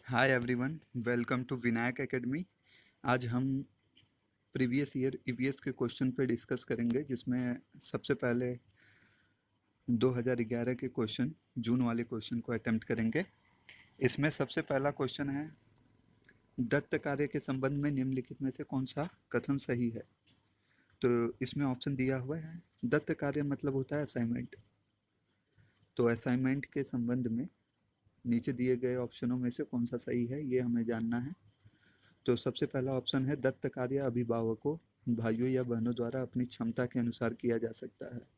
Hi everyone, welcome to Vinayak academy. आज हम previous year EVS के क्वेश्चन पे डिस्कस करेंगे, जिसमें सबसे पहले 2011 के क्वेश्चन, जून वाले क्वेश्चन को अटेम्प्ट करेंगे। इसमें सबसे पहला क्वेश्चन है, दत्त कार्य के संबंध में निम्नलिखित में से कौन सा कथन सही है। तो इसमें ऑप्शन दिया हुआ है, दत्त कार्य मतलब होता है असाइनमेंट। तो असाइनमेंट के संबंध में नीचे दिए गए ऑप्शनों में से कौन सा सही है, ये हमें जानना है। तो सबसे पहला ऑप्शन है, दत्त कार्य अभिभावकों, भाइयों या बहनों द्वारा अपनी क्षमता के अनुसार किया जा सकता है।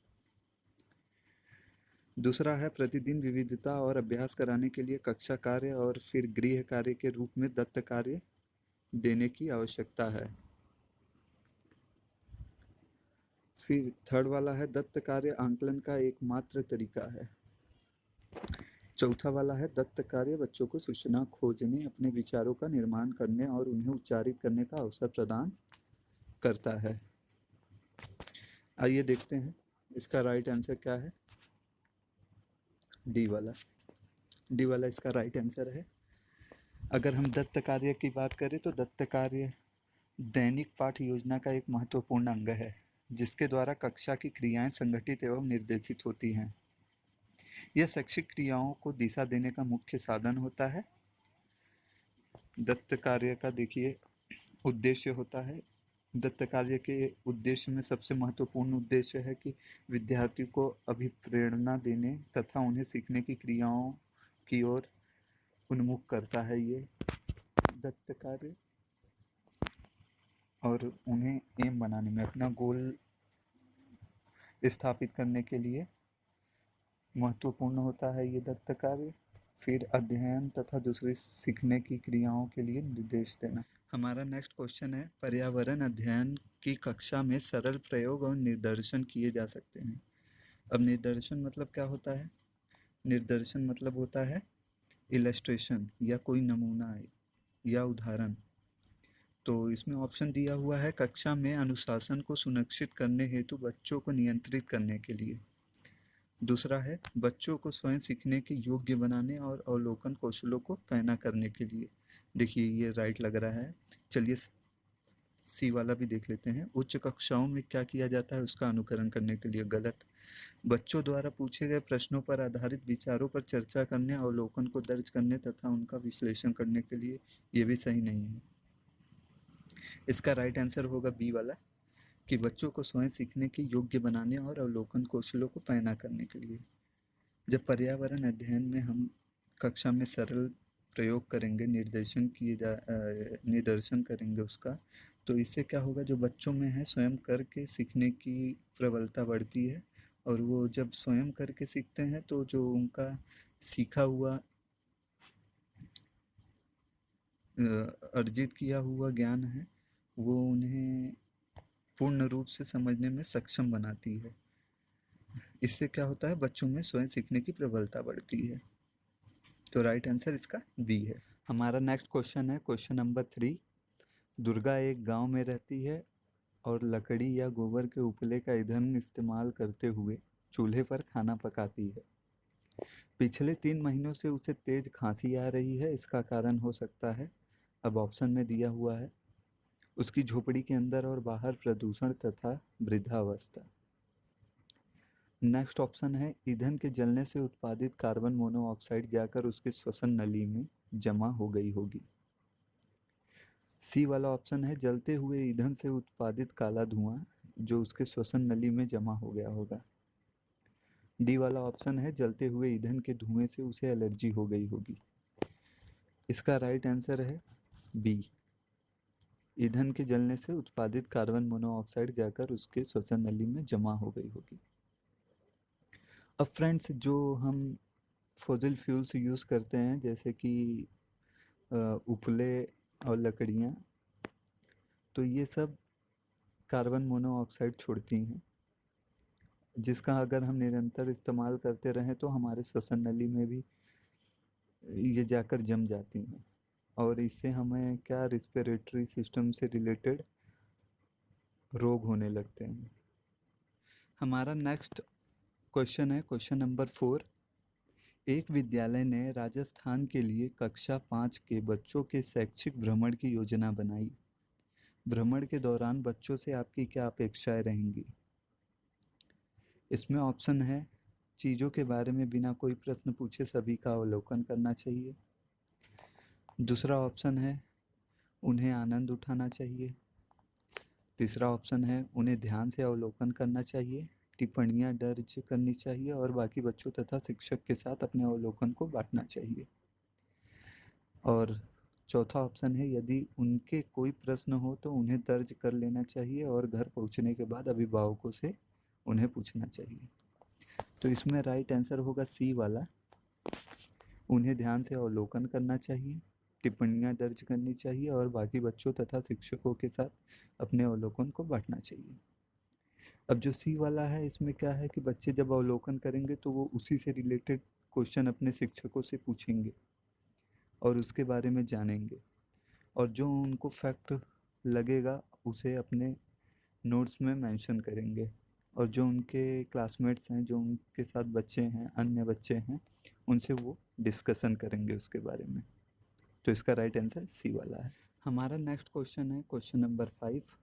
दूसरा है, प्रतिदिन विविधता और अभ्यास कराने के लिए कक्षा कार्य और फिर गृह कार्य के रूप में दत्त कार्य देने की आवश्यकता है। फिर थर्ड वाला है, दत्त कार्य आंकलन का एकमात्र तरीका है। चौथा वाला है, दत्त कार्य बच्चों को सूचना खोजने, अपने विचारों का निर्माण करने और उन्हें उच्चारित करने का अवसर प्रदान करता है। आइए देखते हैं इसका राइट आंसर क्या है। डी वाला इसका राइट आंसर है। अगर हम दत्त कार्य की बात करें तो दत्त कार्य दैनिक पाठ योजना का एक महत्वपूर्ण अंग है, जिसके द्वारा कक्षा की क्रियाएं संगठित एवं निर्देशित होती हैं। यह शैक्षिक क्रियाओं को दिशा देने का मुख्य साधन होता है। दत्त कार्य का देखिए उद्देश्य होता है, दत्त कार्य के उद्देश्य में सबसे महत्वपूर्ण उद्देश्य है कि विद्यार्थी को अभिप्रेरणा देने तथा उन्हें सीखने की क्रियाओं की ओर उन्मुख करता है ये दत्त कार्य, और उन्हें एम बनाने में, अपना गोल स्थापित करने के लिए महत्वपूर्ण होता है ये दत्त कार्य। फिर अध्ययन तथा दूसरी सीखने की क्रियाओं के लिए निर्देश देना। हमारा नेक्स्ट क्वेश्चन है, पर्यावरण अध्ययन की कक्षा में सरल प्रयोग और निदर्शन किए जा सकते हैं। अब निदर्शन मतलब क्या होता है? निदर्शन मतलब होता है इलस्ट्रेशन या कोई नमूना या उदाहरण। तो इसमें ऑप्शन दिया हुआ है, कक्षा में अनुशासन को सुनिश्चित करने हेतु बच्चों को नियंत्रित करने के लिए। दूसरा है, बच्चों को स्वयं सीखने के योग्य बनाने और अवलोकन कौशलों को पैना करने के लिए। देखिए ये राइट लग रहा है। चलिए सी वाला भी देख लेते हैं। उच्च कक्षाओं में क्या किया जाता है उसका अनुकरण करने के लिए। गलत। बच्चों द्वारा पूछे गए प्रश्नों पर आधारित विचारों पर चर्चा करने, अवलोकन को दर्ज करने तथा उनका विश्लेषण करने के लिए। ये भी सही नहीं है। इसका राइट आंसर होगा बी वाला, कि बच्चों को स्वयं सीखने के योग्य बनाने और अवलोकन कौशलों को पैना करने के लिए। जब पर्यावरण अध्ययन में हम कक्षा में सरल प्रयोग करेंगे, निदर्शन करेंगे उसका, तो इससे क्या होगा, जो बच्चों में है स्वयं करके सीखने की प्रबलता बढ़ती है। और वो जब स्वयं करके सीखते हैं तो जो उनका सीखा हुआ अर्जित किया हुआ ज्ञान है, वो उन्हें पूर्ण रूप से समझने में सक्षम बनाती है। इससे क्या होता है, बच्चों में स्वयं सीखने की प्रबलता बढ़ती है। तो राइट आंसर इसका बी है। हमारा नेक्स्ट क्वेश्चन है क्वेश्चन नंबर 3। दुर्गा एक गांव में रहती है और लकड़ी या गोबर के उपले का ईंधन इस्तेमाल करते हुए चूल्हे पर खाना पकाती है। पिछले 3 महीनों से उसे तेज खांसी आ रही है। इसका कारण हो सकता है, अब ऑप्शन में दिया हुआ है, उसकी झोपड़ी के अंदर और बाहर प्रदूषण तथा वृद्धावस्था। नेक्स्ट ऑप्शन है, ईंधन के जलने से उत्पादित कार्बन मोनोऑक्साइड जाकर उसके श्वसन नली में जमा हो गई होगी। सी वाला ऑप्शन है, जलते हुए ईंधन से उत्पादित काला धुआं जो उसके श्वसन नली में जमा हो गया होगा। डी वाला ऑप्शन है, जलते हुए ईंधन के धुएं से उसे एलर्जी हो गई होगी। इसका राइट आंसर है बी, ईंधन के जलने से उत्पादित कार्बन मोनोऑक्साइड जाकर उसके श्वसन नली में जमा हो गई होगी। अब फ्रेंड्स, जो हम फॉसिल फ्यूल्स यूज़ करते हैं, जैसे कि उपले और लकड़ियाँ, तो ये सब कार्बन मोनोऑक्साइड छोड़ती हैं, जिसका अगर हम निरंतर इस्तेमाल करते रहें तो हमारे श्वसन नली में भी ये जाकर जम जाती हैं, और इससे हमें क्या, रिस्पिरेटरी सिस्टम से रिलेटेड रोग होने लगते हैं। हमारा नेक्स्ट क्वेश्चन है क्वेश्चन नंबर 4। एक विद्यालय ने राजस्थान के लिए कक्षा 5 के बच्चों के शैक्षिक भ्रमण की योजना बनाई। भ्रमण के दौरान बच्चों से आपकी क्या अपेक्षाएं रहेंगी? इसमें ऑप्शन है, चीज़ों के बारे में बिना कोई प्रश्न पूछे सभी का अवलोकन करना चाहिए। दूसरा ऑप्शन है, उन्हें आनंद उठाना चाहिए। तीसरा ऑप्शन है, उन्हें ध्यान से अवलोकन करना चाहिए, टिप्पणियां दर्ज करनी चाहिए और बाकी बच्चों तथा शिक्षक के साथ अपने अवलोकन को बांटना चाहिए। और चौथा ऑप्शन है, यदि उनके कोई प्रश्न हो तो उन्हें दर्ज कर लेना चाहिए और घर पहुंचने के बाद अभिभावकों से उन्हें पूछना चाहिए। तो इसमें राइट आंसर होगा सी वाला, उन्हें ध्यान से अवलोकन करना चाहिए, टिप्पणियां दर्ज करनी चाहिए और बाकी बच्चों तथा शिक्षकों के साथ अपने अवलोकन को बांटना चाहिए। अब जो सी वाला है, इसमें क्या है कि बच्चे जब अवलोकन करेंगे तो वो उसी से रिलेटेड क्वेश्चन अपने शिक्षकों से पूछेंगे और उसके बारे में जानेंगे, और जो उनको फैक्ट लगेगा उसे अपने नोट्स में मेंशन करेंगे, और जो उनके क्लासमेट्स हैं, जो उनके साथ बच्चे हैं, अन्य बच्चे हैं, उनसे वो डिस्कशन करेंगे उसके बारे में। तो इसका राइट आंसर सी वाला है। हमारा नेक्स्ट क्वेश्चन है क्वेश्चन नंबर 5।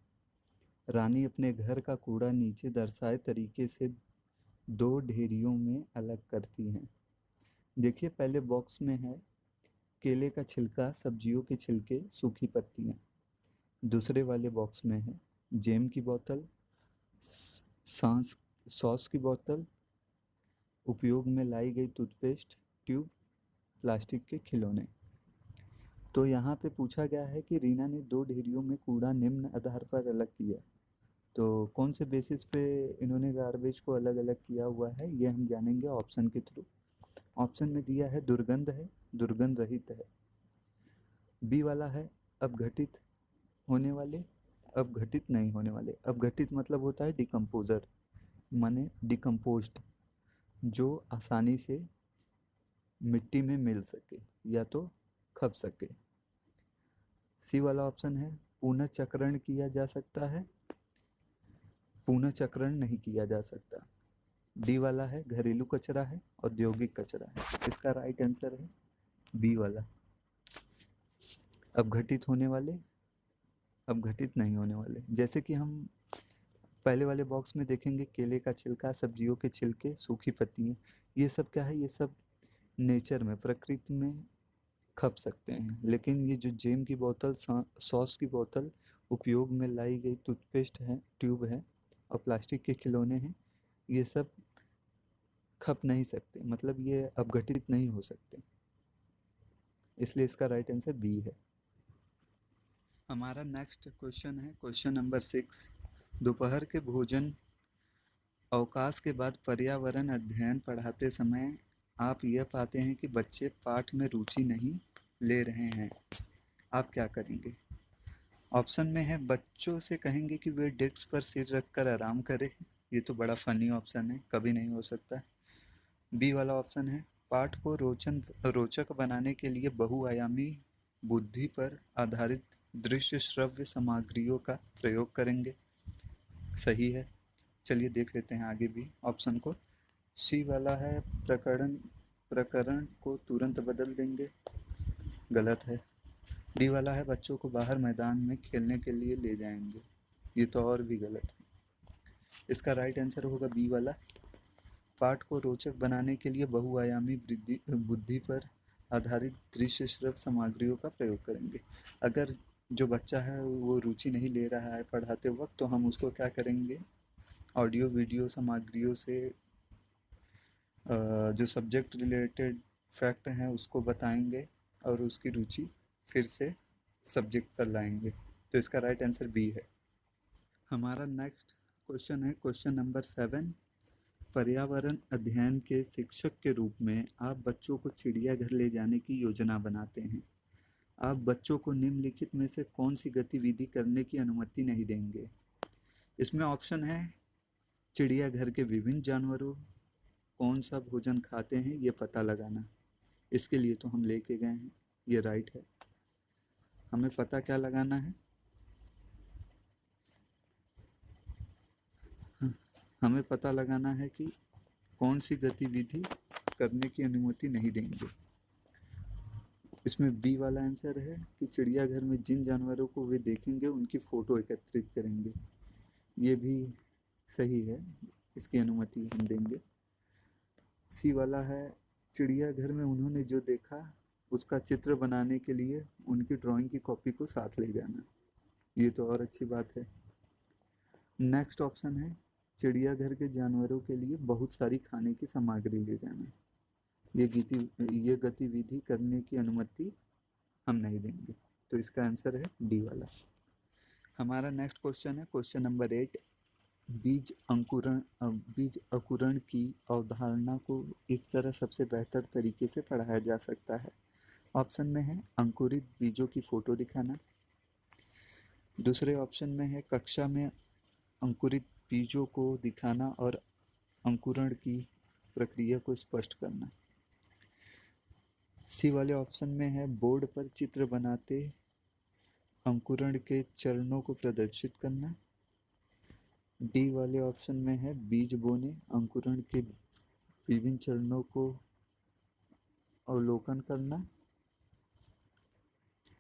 रानी अपने घर का कूड़ा नीचे दर्शाए तरीके से 2 ढेरियों में अलग करती हैं। देखिए, पहले बॉक्स में है केले का छिलका, सब्जियों के छिलके, सूखी पत्तियाँ। दूसरे वाले बॉक्स में है जैम की बोतल, सांस सॉस की बोतल, उपयोग में लाई गई टूथपेस्ट ट्यूब, प्लास्टिक के खिलौने। तो यहाँ पे पूछा गया है कि रीना ने 2 ढेरियों में कूड़ा निम्न आधार पर अलग किया। तो कौन से बेसिस पे इन्होंने गार्बेज को अलग अलग किया हुआ है, ये हम जानेंगे ऑप्शन के थ्रू। ऑप्शन में दिया है दुर्गंध है, दुर्गंध रहित है। बी वाला है अपघटित होने वाले, अपघटित नहीं होने वाले। अपघटित मतलब होता है डिकम्पोजर, माने डिकम्पोज्ड, जो आसानी से मिट्टी में मिल सके या तो खप सके। सी वाला ऑप्शन है पुनः चक्रण किया जा सकता है, पुनः चक्रण नहीं किया जा सकता। डी वाला है घरेलू कचरा है, औद्योगिक कचरा है। इसका राइट आंसर है बी वाला, अपघटित होने वाले, अपघटित नहीं होने वाले। जैसे कि हम पहले वाले बॉक्स में देखेंगे, केले का छिलका, सब्जियों के छिलके, सूखी पत्तियाँ, ये सब क्या है, ये सब नेचर में, प्रकृति में खप सकते हैं। लेकिन ये जो जैम की बोतल, सॉस की बोतल, उपयोग में लाई गई टूथपेस्ट है, ट्यूब है, और प्लास्टिक के खिलौने हैं, ये सब खप नहीं सकते, मतलब ये अपघटित नहीं हो सकते। इसलिए इसका राइट आंसर बी है। हमारा नेक्स्ट क्वेश्चन है क्वेश्चन नंबर 6। दोपहर के भोजन अवकाश के बाद पर्यावरण अध्ययन पढ़ाते समय आप यह पाते हैं कि बच्चे पाठ में रुचि नहीं ले रहे हैं, आप क्या करेंगे? ऑप्शन में है बच्चों से कहेंगे कि वे डेस्क पर सिर रखकर आराम करें, ये तो बड़ा फनी ऑप्शन है, कभी नहीं हो सकता। बी वाला ऑप्शन है पाठ को रोचक बनाने के लिए बहुआयामी बुद्धि पर आधारित दृश्य श्रव्य सामग्रियों का प्रयोग करेंगे, सही है। चलिए देख लेते हैं आगे भी ऑप्शन को। सी वाला है प्रकरण को तुरंत बदल देंगे, गलत है। डी वाला है बच्चों को बाहर मैदान में खेलने के लिए ले जाएंगे, ये तो और भी गलत है। इसका राइट आंसर होगा बी वाला, पाठ को रोचक बनाने के लिए बहुआयामी बुद्धि पर आधारित दृश्य श्रव्य सामग्रियों का प्रयोग करेंगे। अगर जो बच्चा है वो रुचि नहीं ले रहा है पढ़ाते वक्त, तो हम उसको क्या करेंगे, ऑडियो वीडियो सामग्रियों से जो सब्जेक्ट रिलेटेड फैक्ट हैं उसको बताएंगे और उसकी रुचि फिर से सब्जेक्ट पर लाएंगे। तो इसका राइट आंसर बी है। हमारा नेक्स्ट क्वेश्चन है क्वेश्चन नंबर 7। पर्यावरण अध्ययन के शिक्षक के रूप में आप बच्चों को चिड़ियाघर ले जाने की योजना बनाते हैं। आप बच्चों को निम्नलिखित में से कौन सी गतिविधि करने की अनुमति नहीं देंगे? इसमें ऑप्शन है चिड़ियाघर के विभिन्न जानवरों कौन सा भोजन खाते हैं ये पता लगाना। इसके लिए तो हम लेके गए हैं, ये राइट है। हमें पता क्या लगाना है, हमें पता लगाना है कि कौन सी गतिविधि करने की अनुमति नहीं देंगे। इसमें बी वाला आंसर है कि चिड़ियाघर में जिन जानवरों को वे देखेंगे उनकी फ़ोटो एकत्रित करेंगे। ये भी सही है, इसकी अनुमति हम देंगे। सी वाला है चिड़ियाघर में उन्होंने जो देखा उसका चित्र बनाने के लिए उनकी ड्राइंग की कॉपी को साथ ले जाना। ये तो और अच्छी बात है। नेक्स्ट ऑप्शन है चिड़ियाघर के जानवरों के लिए बहुत सारी खाने की सामग्री ले जाना। ये गतिविधि करने की अनुमति हम नहीं देंगे, तो इसका आंसर है डी वाला। हमारा नेक्स्ट क्वेश्चन है क्वेश्चन नंबर 8। बीज अंकुरण की अवधारणा को इस तरह सबसे बेहतर तरीके से पढ़ाया जा सकता है। ऑप्शन में है अंकुरित बीजों की फोटो दिखाना। दूसरे ऑप्शन में है कक्षा में अंकुरित बीजों को दिखाना और अंकुरण की प्रक्रिया को स्पष्ट करना। सी वाले ऑप्शन में है बोर्ड पर चित्र बनाते अंकुरण के चरणों को प्रदर्शित करना। डी वाले ऑप्शन में है बीज बोने अंकुरण के विभिन्न चरणों को अवलोकन करना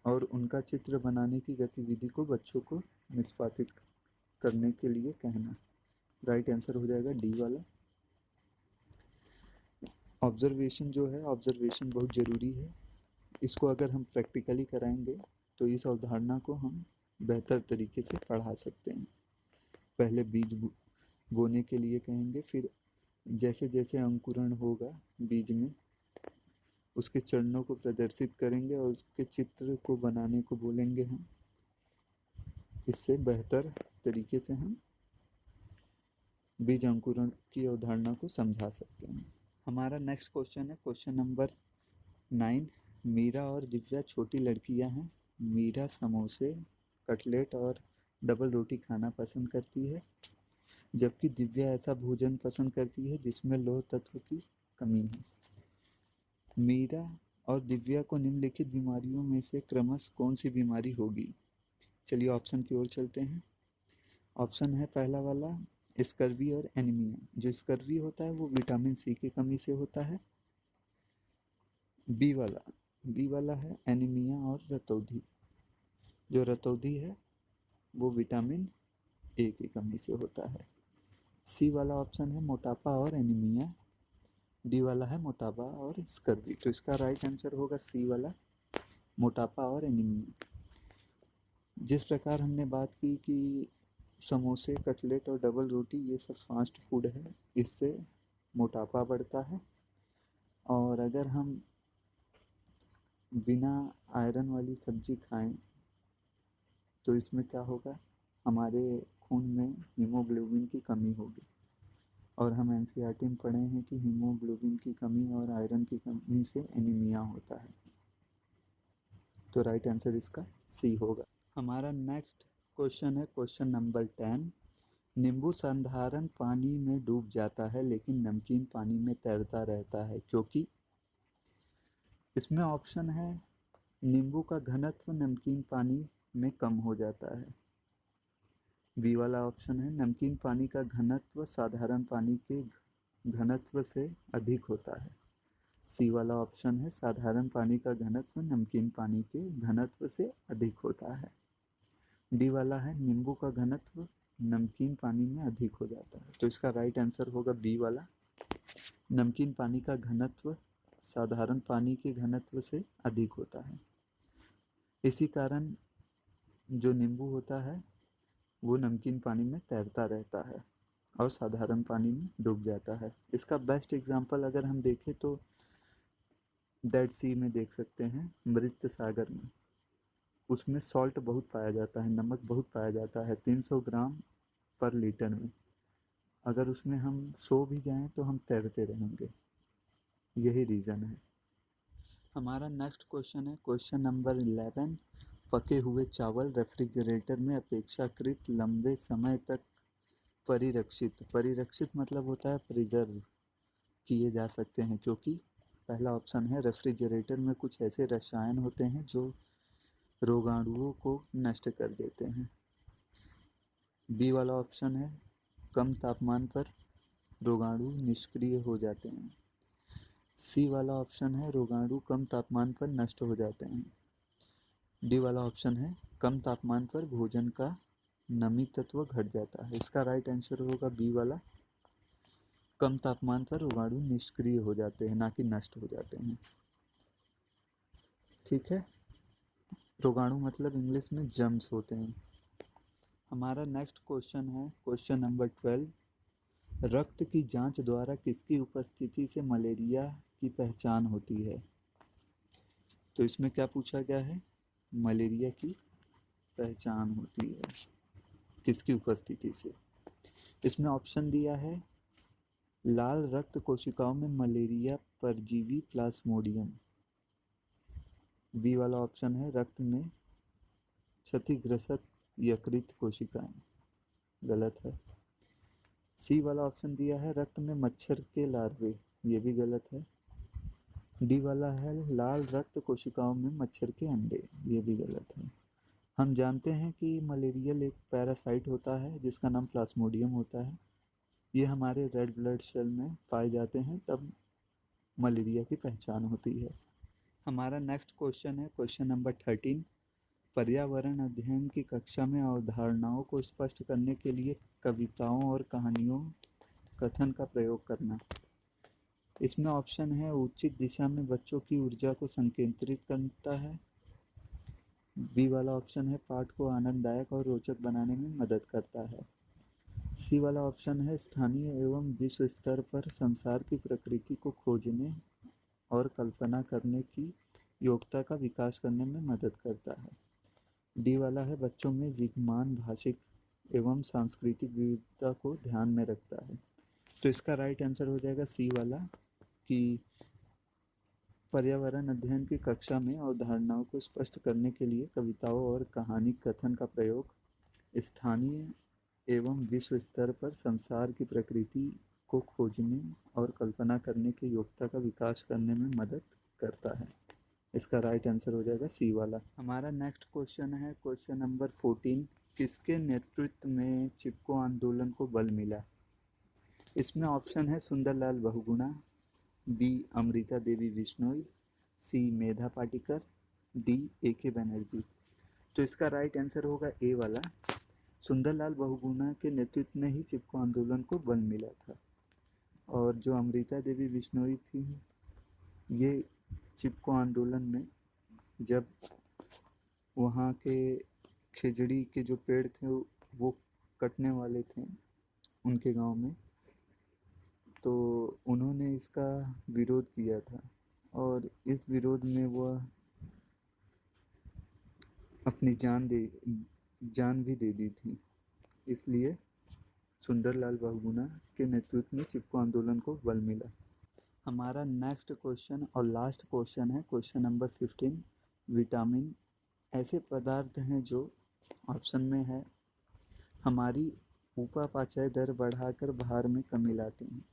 और उनका चित्र बनाने की गतिविधि को बच्चों को निष्पादित करने के लिए कहना। राइट आंसर हो जाएगा डी वाला। ऑब्जर्वेशन जो है, ऑब्जर्वेशन बहुत ज़रूरी है। इसको अगर हम प्रैक्टिकली कराएंगे तो इस अवधारणा को हम बेहतर तरीके से पढ़ा सकते हैं। पहले बीज बोने के लिए कहेंगे, फिर जैसे जैसे अंकुरण होगा बीज में उसके चरणों को प्रदर्शित करेंगे और उसके चित्र को बनाने को बोलेंगे हम। इससे बेहतर तरीके से हम बीज अंकुरण की अवधारणा को समझा सकते हैं। हमारा नेक्स्ट क्वेश्चन है क्वेश्चन नंबर 9। मीरा और दिव्या छोटी लड़कियां हैं। मीरा समोसे, कटलेट और डबल रोटी खाना पसंद करती है, जबकि दिव्या ऐसा भोजन पसंद करती है जिसमें लौह तत्व की कमी है। मीरा और दिव्या को निम्नलिखित बीमारियों में से क्रमशः कौन सी बीमारी होगी? चलिए ऑप्शन की ओर चलते हैं। ऑप्शन है पहला वाला स्कर्वी और एनीमिया। जो स्कर्वी होता है वो विटामिन सी की कमी से होता है। बी वाला है एनीमिया और रतौंधी। जो रतौंधी है वो विटामिन ए की कमी से होता है। सी वाला ऑप्शन है मोटापा और एनीमिया। डी वाला है मोटापा और स्कर्वी। तो इसका राइट आंसर होगा सी वाला, मोटापा और एनीमिया। जिस प्रकार हमने बात की कि समोसे, कटलेट और डबल रोटी ये सब फास्ट फूड है, इससे मोटापा बढ़ता है। और अगर हम बिना आयरन वाली सब्जी खाएं तो इसमें क्या होगा, हमारे खून में हीमोग्लोबिन की कमी होगी। और हम एनसीईआरटी में पढ़े हैं कि हीमोग्लोबिन की कमी और आयरन की कमी से एनीमिया होता है। तो राइट आंसर इसका सी होगा। हमारा नेक्स्ट क्वेश्चन है क्वेश्चन नंबर 10। नींबू साधारण पानी में डूब जाता है लेकिन नमकीन पानी में तैरता रहता है क्योंकि? इसमें ऑप्शन है नींबू का घनत्व नमकीन पानी में कम हो जाता है। बी वाला ऑप्शन है नमकीन पानी का घनत्व साधारण पानी के घनत्व से अधिक होता है। सी वाला ऑप्शन है साधारण पानी का घनत्व नमकीन पानी के घनत्व से अधिक होता है। डी वाला है नींबू का घनत्व नमकीन पानी में अधिक हो जाता है। तो इसका राइट आंसर होगा बी वाला, नमकीन पानी का घनत्व साधारण पानी के घनत्व से अधिक होता है। इसी कारण जो नींबू होता है वो नमकीन पानी में तैरता रहता है और साधारण पानी में डूब जाता है। इसका बेस्ट एग्जांपल अगर हम देखें तो डेड सी में देख सकते हैं, मृत सागर में। उसमें सॉल्ट बहुत पाया जाता है, नमक बहुत पाया जाता है 300 ग्राम पर लीटर में। अगर उसमें हम सो भी जाएं तो हम तैरते रहेंगे, यही रीज़न है। हमारा नेक्स्ट क्वेश्चन है क्वेश्चन नंबर 11। पके हुए चावल रेफ्रिजरेटर में अपेक्षाकृत लंबे समय तक परिरक्षित मतलब होता है प्रिजर्व किए जा सकते हैं क्योंकि? पहला ऑप्शन है रेफ्रिजरेटर में कुछ ऐसे रसायन होते हैं जो रोगाणुओं को नष्ट कर देते हैं। बी वाला ऑप्शन है कम तापमान पर रोगाणु निष्क्रिय हो जाते हैं। सी वाला ऑप्शन है रोगाणु कम तापमान पर नष्ट हो जाते हैं। डी वाला ऑप्शन है कम तापमान पर भोजन का नमी तत्व घट जाता है। इसका राइट आंसर होगा बी वाला, कम तापमान पर रोगाणु निष्क्रिय हो जाते हैं, ना कि नष्ट हो जाते हैं। ठीक है, रोगाणु मतलब इंग्लिश में जर्म्स होते हैं। हमारा नेक्स्ट क्वेश्चन है क्वेश्चन नंबर 12। रक्त की जांच द्वारा किसकी उपस्थिति से मलेरिया की पहचान होती है? तो इसमें क्या पूछा गया है, मलेरिया की पहचान होती है किसकी उपस्थिति से। इसमें ऑप्शन दिया है लाल रक्त कोशिकाओं में मलेरिया परजीवी प्लाज्मोडियम। बी वाला ऑप्शन है रक्त में क्षतिग्रस्त यकृत कोशिकाएं, गलत है। सी वाला ऑप्शन दिया है रक्त में मच्छर के लार्वे, ये भी गलत है। डी वाला है लाल रक्त कोशिकाओं में मच्छर के अंडे, ये भी गलत है। हम जानते हैं कि मलेरियल एक पैरासाइट होता है जिसका नाम प्लाज्मोडियम होता है। ये हमारे रेड ब्लड सेल में पाए जाते हैं, तब मलेरिया की पहचान होती है। हमारा नेक्स्ट क्वेश्चन है क्वेश्चन नंबर 13। पर्यावरण अध्ययन की कक्षा में अवधारणाओं को स्पष्ट करने के लिए कविताओं और कहानियों कथन का प्रयोग करना। इसमें ऑप्शन है उचित दिशा में बच्चों की ऊर्जा को संकेंद्रित करता है। बी वाला ऑप्शन है पाठ को आनंददायक और रोचक बनाने में मदद करता है। सी वाला ऑप्शन है स्थानीय एवं विश्व स्तर पर संसार की प्रकृति को खोजने और कल्पना करने की योग्यता का विकास करने में मदद करता है। डी वाला है बच्चों में विद्यमान भाषिक एवं सांस्कृतिक विविधता को ध्यान में रखता है। तो इसका राइट आंसर हो जाएगा सी वाला, कि पर्यावरण अध्ययन की कक्षा में अवधारणाओं को स्पष्ट करने के लिए कविताओं और कहानी कथन का प्रयोग स्थानीय एवं विश्व स्तर पर संसार की प्रकृति को खोजने और कल्पना करने की योग्यता का विकास करने में मदद करता है। इसका राइट आंसर हो जाएगा सी वाला। हमारा नेक्स्ट क्वेश्चन है क्वेश्चन नंबर 14। किसके नेतृत्व में चिपको आंदोलन को बल मिला? इसमें ऑप्शन है सुंदरलाल बहुगुणा, बी अमृता देवी बिश्नोई, सी मेधा पाटिकर, डी ए.के. बनर्जी। तो इसका राइट आंसर होगा ए वाला, सुंदरलाल बहुगुणा के नेतृत्व में ही चिपको आंदोलन को बल मिला था। और जो अमृता देवी बिश्नोई थी, ये चिपको आंदोलन में जब वहाँ के खिजड़ी के जो पेड़ थे वो कटने वाले थे उनके गांव में, तो उन्होंने इसका विरोध किया था और इस विरोध में वह अपनी जान भी दे दी थी। इसलिए सुंदरलाल बहुगुणा के नेतृत्व में चिपको आंदोलन को बल मिला। हमारा नेक्स्ट क्वेश्चन और लास्ट क्वेश्चन है क्वेश्चन नंबर 15। विटामिन ऐसे पदार्थ हैं जो ऑप्शन में है हमारी उपापचय दर बढ़ाकर भार में कमी लाते हैं।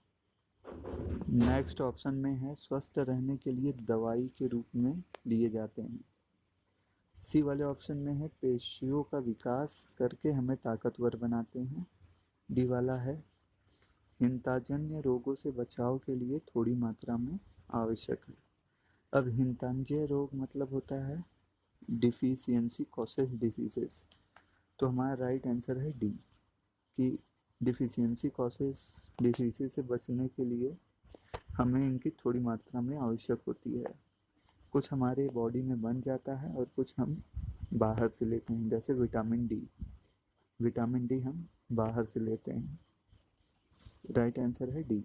नेक्स्ट ऑप्शन में है स्वस्थ रहने के लिए दवाई के रूप में लिए जाते हैं। सी वाले ऑप्शन में है पेशियों का विकास करके हमें ताकतवर बनाते हैं। डी वाला है हिंताजन्य रोगों से बचाव के लिए थोड़ी मात्रा में आवश्यक है। अब हिंताजन्य रोग मतलब होता है डिफिशियंसी कॉसेस डिसीजेस। तो हमारा राइट आंसर है डी, कि डिफिशियंसी कॉसेस डिसीजेस से बचने के लिए हमें इनकी थोड़ी मात्रा में आवश्यक होती है। कुछ हमारे बॉडी में बन जाता है और कुछ हम बाहर से लेते हैं, जैसे विटामिन डी हम बाहर से लेते हैं। राइट आंसर है डी।